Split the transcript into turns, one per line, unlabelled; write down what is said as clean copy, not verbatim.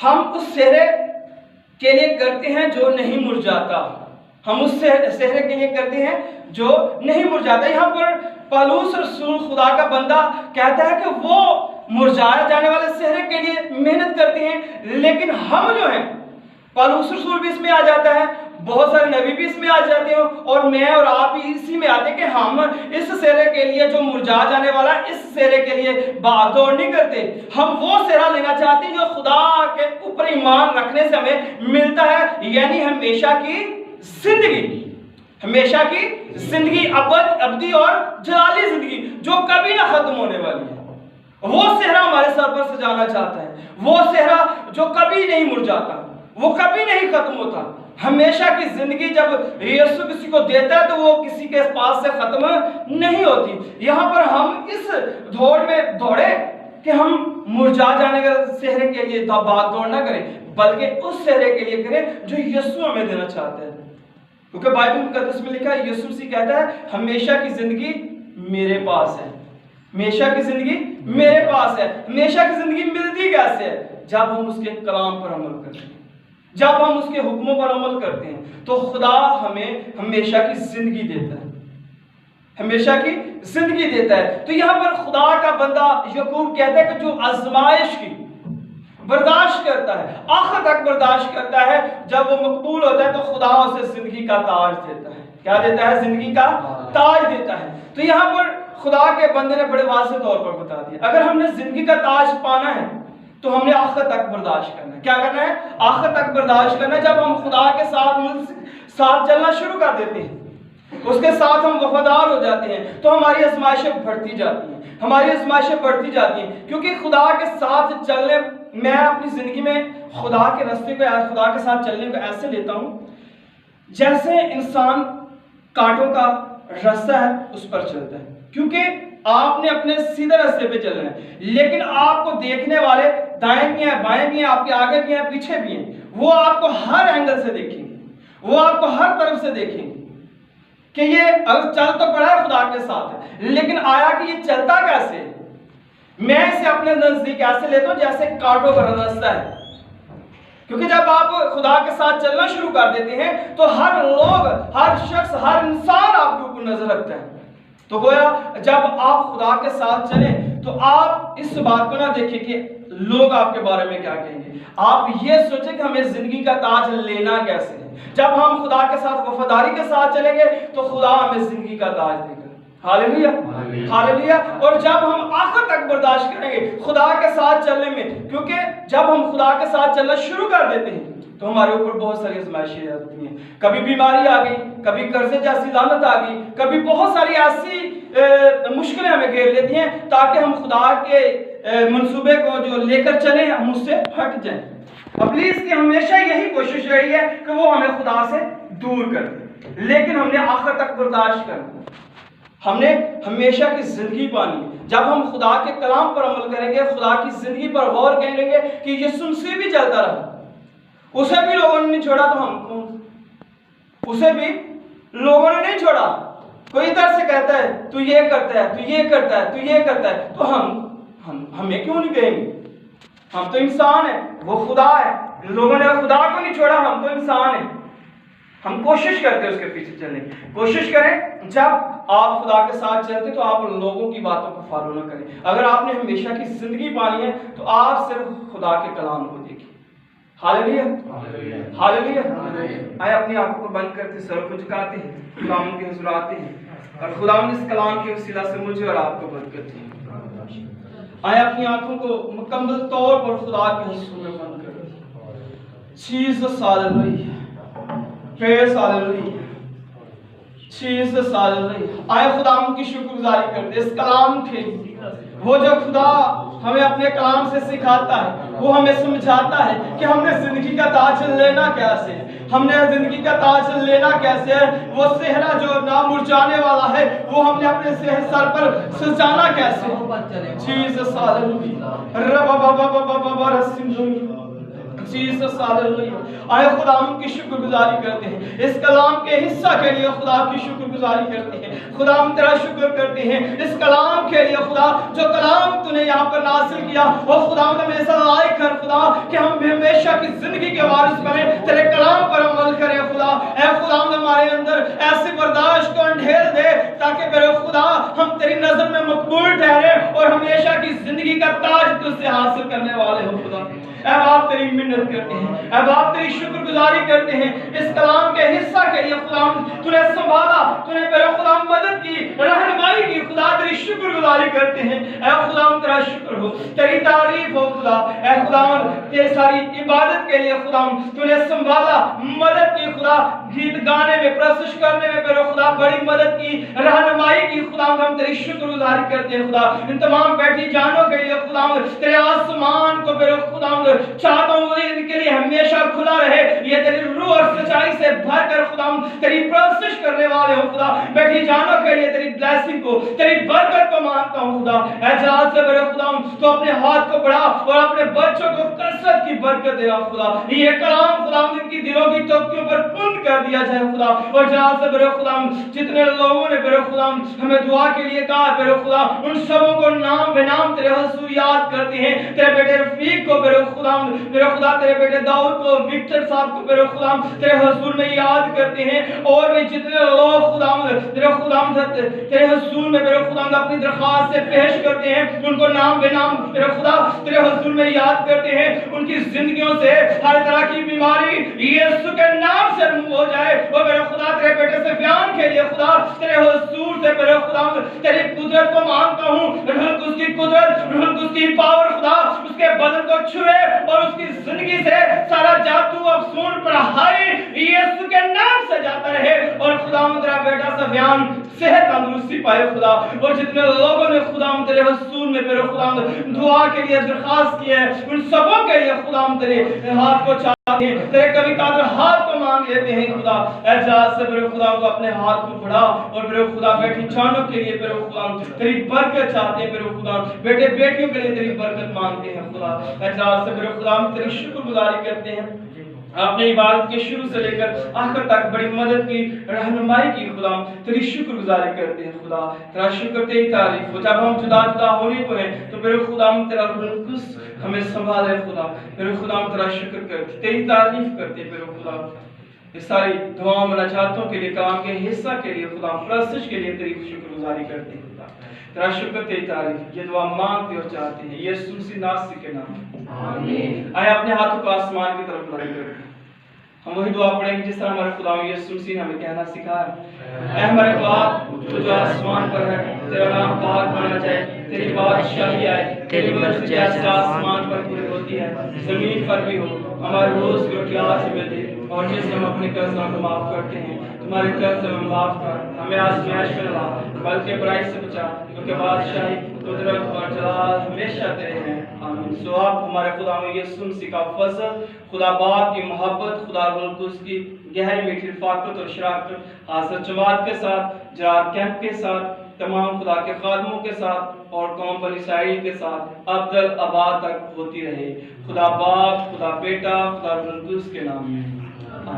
ہم اس چہرے کے لیے کرتے ہیں جو نہیں مرجھاتا، ہم اس چہرے کے لیے کرتے ہیں جو نہیں مرجھاتا۔ یہاں پر پالوس رسول خدا کا بندہ کہتا ہے کہ وہ مرجھائے جانے والے چہرے کے لیے محنت کرتے ہیں، لیکن ہم جو ہیں، پالوس رسول بھی اس میں آ جاتا ہے، بہت سارے نبی بھی اس میں آ جاتے ہیں، اور میں اور آپ بھی اسی میں آتے ہیں کہ ہم اس چہرے کے لیے جو مرجھا جانے والا، اس چہرے کے لیے بھاگ دوڑ نہیں کرتے۔ ہم وہ چہرہ لینا چاہتے ہیں جو خدا کے اوپر ایمان رکھنے سے ہمیں ملتا ہے، یعنی ہمیشہ کی زندگی، ہمیشہ کی زندگی، ابدی اور جلالی زندگی جو کبھی نہ ختم ہونے والی ہے۔ وہ چہرہ ہمارے سر پر سجانا چاہتا ہے، وہ چہرہ جو کبھی نہیں مرجھاتا، وہ کبھی نہیں ختم ہوتا۔ ہمیشہ کی زندگی جب یسوع کسی کو دیتا ہے تو وہ کسی کے پاس سے ختم نہیں ہوتی۔ یہاں پر ہم اس دور میں دوڑے کہ ہم مرجھا جانے کے چہرے کے لیے بھاگ دوڑ نہ کریں، بلکہ اس چہرے کے لیے کریں جو یسوع ہمیں دینا چاہتا ہے، کیونکہ بائبل مقدس میں لکھا ہے، یسوع مسیح کہتا ہے ہمیشہ کی زندگی میرے پاس ہے، ہمیشہ کی زندگی میرے پاس ہے۔ ہمیشہ کی زندگی ملتی کیسے ہے؟ جب ہم اس کے کلام پر عمل کرتے ہیں، جب ہم اس کے حکموں پر عمل کرتے ہیں تو خدا ہمیں ہمیشہ کی زندگی دیتا ہے، ہمیشہ کی زندگی دیتا ہے۔ تو یہاں پر خدا کا بندہ یعقوب کہتا ہے کہ جو آزمائش کی برداشت کرتا ہے، آخر تک برداشت کرتا ہے، جب وہ مقبول ہوتا ہے تو خدا اسے زندگی کا تاج دیتا ہے۔ کیا دیتا ہے؟ زندگی کا تاج دیتا ہے۔ تو یہاں پر خدا کے بندے نے بڑے واضح طور پر بتا دیا، اگر ہم نے زندگی کا تاج پانا ہے تو ہم نے آخر تک برداشت کرنا ہے۔ کیا کرنا ہے؟ آخر تک برداشت کرنا ہے۔ جب ہم خدا کے ساتھ چلنا شروع کر دیتے ہیں، اس کے ساتھ ہم وفادار ہو جاتے ہیں، تو ہماری آزمائشیں بڑھتی جاتی ہیں، ہماری آزمائشیں بڑھتی جاتی ہیں، کیونکہ خدا کے ساتھ چلنے، میں اپنی زندگی میں خدا کے راستے کو، خدا کے ساتھ چلنے کو ایسے لیتا ہوں جیسے انسان کانٹوں کا راستہ ہے اس پر چلتا ہے، کیونکہ آپ نے اپنے سیدھے راستے پہ چلنا ہے، لیکن آپ کو دیکھنے والے دائیں بھی ہیں، بائیں بھی ہیں، آپ کے آگے بھی ہیں، پیچھے بھی ہیں، وہ آپ کو ہر اینگل سے دیکھیں گے، وہ آپ کو ہر طرف سے دیکھیں گے کہ یہ چل تو پڑا ہے خدا کے ساتھ، لیکن آیا کہ یہ چلتا کیسے ہے؟ میں اسے اپنے نزدیک ایسے لیتا ہوں جیسے کانٹوں کا راستہ ہے، کیونکہ جب آپ خدا کے ساتھ چلنا شروع کر دیتے ہیں تو ہر لوگ، ہر شخص، ہر انسان آپ کے اوپر نظر رکھتا ہے۔ تو گویا جب آپ خدا کے ساتھ چلیں تو آپ اس بات کو نہ دیکھیں کہ لوگ آپ کے بارے میں کیا کہیں گے، آپ یہ سوچیں کہ ہمیں زندگی کا تاج لینا کیسے ہے۔ جب ہم خدا کے ساتھ وفاداری کے ساتھ چلیں گے تو خدا ہمیں زندگی کا تاج دے گا۔ ہاللیلویا، ہاللیلویا۔ اور جب ہم آخر تک برداشت کریں گے خدا کے ساتھ چلنے میں، کیونکہ جب ہم خدا کے ساتھ چلنا شروع کر دیتے ہیں تو ہمارے اوپر بہت ساری آزمائشیں آتی ہیں، کبھی بیماری آ گئی، کبھی قرضے جیسی لعنت آ گئی، کبھی بہت ساری ایسی مشکلیں ہمیں گھیر لیتی ہیں تاکہ ہم خدا کے منصوبے کو جو لے کر چلیں ہم اس سے ہٹ جائیں۔ ابلیس کی ہمیشہ یہی کوشش رہی ہے کہ وہ ہمیں خدا سے دور کر دے، لیکن ہم نے آخر تک برداشت کرنا، ہم نے ہمیشہ کی زندگی پانی۔ جب ہم خدا کے کلام پر عمل کریں گے، خدا کی زندگی پر غور کریں گے کہ یسوع مسیح بھی چلتا رہا، اسے بھی لوگوں نے نہیں چھوڑا تو ہم کون؟ اسے بھی لوگوں نے نہیں چھوڑا۔ کوئی ادھر سے کہتا ہے تو یہ کرتا ہے، تو یہ کرتا ہے، تو یہ کرتا ہے، تو ہمیں کیوں نہیں کہیں گے؟ ہم تو انسان ہیں، وہ خدا ہے۔ لوگوں نے خدا کو نہیں چھوڑا، ہم تو انسان ہیں۔ ہم کوشش کرتے ہیں اس کے پیچھے چلنے کی، کوشش کریں جب آپ خدا کے ساتھ چلتے تو آپ لوگوں کی باتوں کو فالو نہ کریں۔ اگر آپ نے ہمیشہ کی زندگی پانی ہے تو آپ صرف خدا کے کلام کو دیکھیں۔ ہاللیلویا، ہاللیلویا۔ آئے اپنی آنکھوں کو بند کرتے، سر کو جھکاتے ہیں، خداوند کے حضور آتے ہیں اور خداوند اس کلام کے وسیلہ سے مجھے اور آپ کو برکت کرتے ہیں۔ آئے اپنی آنکھوں کو مکمل طور پر خدا کے حضور میں بند کرتے ہیں۔ جیسس ہاللیلویا، پریز ہاللیلویا، جیسس ہاللیلویا۔ آئے خداوند کی شکر گزاری کرتے اس کلام کے، وہ جو خدا ہمیں اپنے کلام سے سکھاتا ہے، وہ ہمیں سمجھاتا ہے کہ ہم نے زندگی کا تاج لینا کیسے ہے، ہم نے زندگی کا تاج لینا کیسے ہے، وہ صحرا جو نہ مرجھانے والا ہے وہ ہم نے اپنے سر پر سجانا کیسے ہے۔ جیسس ہاللیلویا، رب بابا بابا بابا رسم Jesus, hallelujah. آئے خدا ہم کی شکر گزاری کرتے ہیں اس کلام کے حصہ کے لیے خدا کی شکر گزاری کرتے ہیں خدا ہم تیرا شکر کرتے ہیں اس کلام کے لیے خدا جو کلام تو نے یہاں پر نازل کیا وہ خدا ہمیں ایسا لائق کر خدا کہ ہم ہمیشہ کی زندگی کے وارث بنیں تیرے کلام پر عمل کریں خدا اے خدا ہمارے اندر ایسی برداشت کو انڈھیل دے تاکہ میرے خدا ہم تیری نظر میں مقبول ٹھہرے اور ہمیشہ کی زندگی کا تاج تجھ سے حاصل کرنے والے ہو خدا اے باپ تیری منت کرتے ہیں اے باپ تیری شکر گزاری کرتے ہیں اس کلام کے حصہ کے لیے خدا تو نے سنبھالا تو نے میرے خدا مدد کی رہنمائی کی خدا تیری شکر گزاری کرتے ہیں اے خدا تیرا شکر ہو تیری تعریف ہو خدا اے خدا تیری ساری عبادت کے لیے خدا تو نے سنبھالا مدد کی خدا گیت گانے میں پرستش کرنے میں میرے خدا بڑی مدد کی رہنمائی کی خدا ہم تیری شکر گزاری کرتے ہیں خدا ان تمام بیٹھی جانوں کے لیے خدا تیرے آسمان کو میرے خدا چاہتا ہوں ان کے لیے ہمیشہ کھلا رہے یہ تیری روح اور سچائی سے بھر کر خدا تیری پرستش کرنے والے ہو خدا بیٹھی جانوں کے لیے تیری بلیسنگ کو تیری برکت کو مانگتا ہوں خدا اے جلال سے میرے خدا تو اپنے ہاتھ کو بڑھا اور اپنے بچوں کو کثرت کی برکت دے خدا یہ کلام خدا ان کی دلوں کی چوکیوں پر بند کر دیا جائے خدا اور جلال سے میرے خدا جتنے لوگوں نے میرے خدا ہمیں دعا کے لیے کہا میرے خدا ان سبوں کو نام بے نام تیرے حضور یاد کرتے ہیں تیرے بیٹے رفیق کو میرے خدا تیرے بیٹے داؤد کو وکٹر صاحب کو میرے خدا تیرے حضور میں یاد کرتے ہیں اور بھی جتنے لوگ خدا تیرے خدا تیرے حضور میں میرے خدا اپنی درخواست سے پیش کرتے ہیں ان کو نام بے نام میرے خدا تیرے حضور میں یاد کرتے ہیں ان کی زندگیوں سے ہر طرح کی بیماری یسوع کے نام سے رموو ہو جائے اور میرے خدا تیرے بیٹے سفیان کے لیے خدا تیرے حضور سے میرے خدا تیری قدرت کو مانگتا ہوں روح القدس کی قدرت روح القدس کی پاور خدا اس کے بدن کو چھوئے اور اس کی زندگی سے سارا جادو افسون پڑھائی یسوع کے نام سے جاتا رہے اور خدا تیرا بیٹا سفیان صحت تندرستی پائے خدا اور جتنے لوگوں نے خدا تیرے حضور میں میرے خدا دعا کے لیے درخواست کی ہے ان سبوں کے لیے خدا تیرے ہاتھ کو چاہتے ہیں تیرے کبھی قادر ہاتھ کو مانگ لیتے ہیں خدا اعجاز سے میرے خدا کو اپنے ہاتھ کو بڑھا اور میرے خدا بیٹھی جانوں کے لیے میرے خدا تیری برکت چاہتے ہیں میرے خدا بیٹے بیٹیوں کے لیے تیری برکت مانگتے ہیں خدا اعجاز سے میرے خدا ہم تیری شکر گزاری کرتے ہیں آپ نے عبادت کے شروع سے لے کر آخر تک بڑی مدد کی رہنمائی کی خدا تیری شکر گزاری کرتے ہیں خدا تیرا شکر تیری تعریف ہو جب ہم جدا جدا ہونے کو ہیں تو میرے خدا تیرا روح القدس ہمیں سنبھالے خدا میرے خدا تیرا شکر کرتے تیری تعریف کرتے میرے خدا اس ساری دعاؤں مناجاتوں کے لیے کلام کے حصہ کے لیے خدا پرستش کے لیے تیری شکر گزاری کرتے ہیں خدا تیرا شکر تیری تعریف یہ دعا مانگتے اور چاہتے ہیں یسوع مسیح ناصری کے نام آمین آئے اپنے ہاتھوں کو آسمان کی طرف بلند کریں ہم وہی دعا پڑھیں گے جس طرح ہمارے خدا یسوع مسیح نے ہمیں کہنا سکھایا اے ہمارے باپ جو آسمان پر ہے تیرا نام پاک مانا جائے تیری بادشاہی آئے تیری مرضی جیسے آسمان پر پوری ہوتی ہے زمین پر بھی ہو ہمارے روز کی روٹی آج ہمیں دے اور جسے ہم اپنے قرضوں کو معاف کرتے ہیں تمہارے قرض ہمیں معاف کر ہمیں آزمائش میں نہ لا بلکہ برائی سے بچا کیونکہ بادشاہی قدرت اور جلال ہمیشہ تیرے ہیں آمین سو آپ ہمارے خدا یسوع مسیح کا فضل خدا باپ کی محبت خدا روح القدس کی گہری میٹھی رفاقت اور شراکت حاضر جماعت کے ساتھ جرار کیمپ کے ساتھ تمام خدا کے خادموں کے ساتھ اور قوم بنی اسرائیل کے ساتھ ابدل آباد تک ہوتی رہے خدا باپ خدا بیٹا خدا روح القدس کے نام میں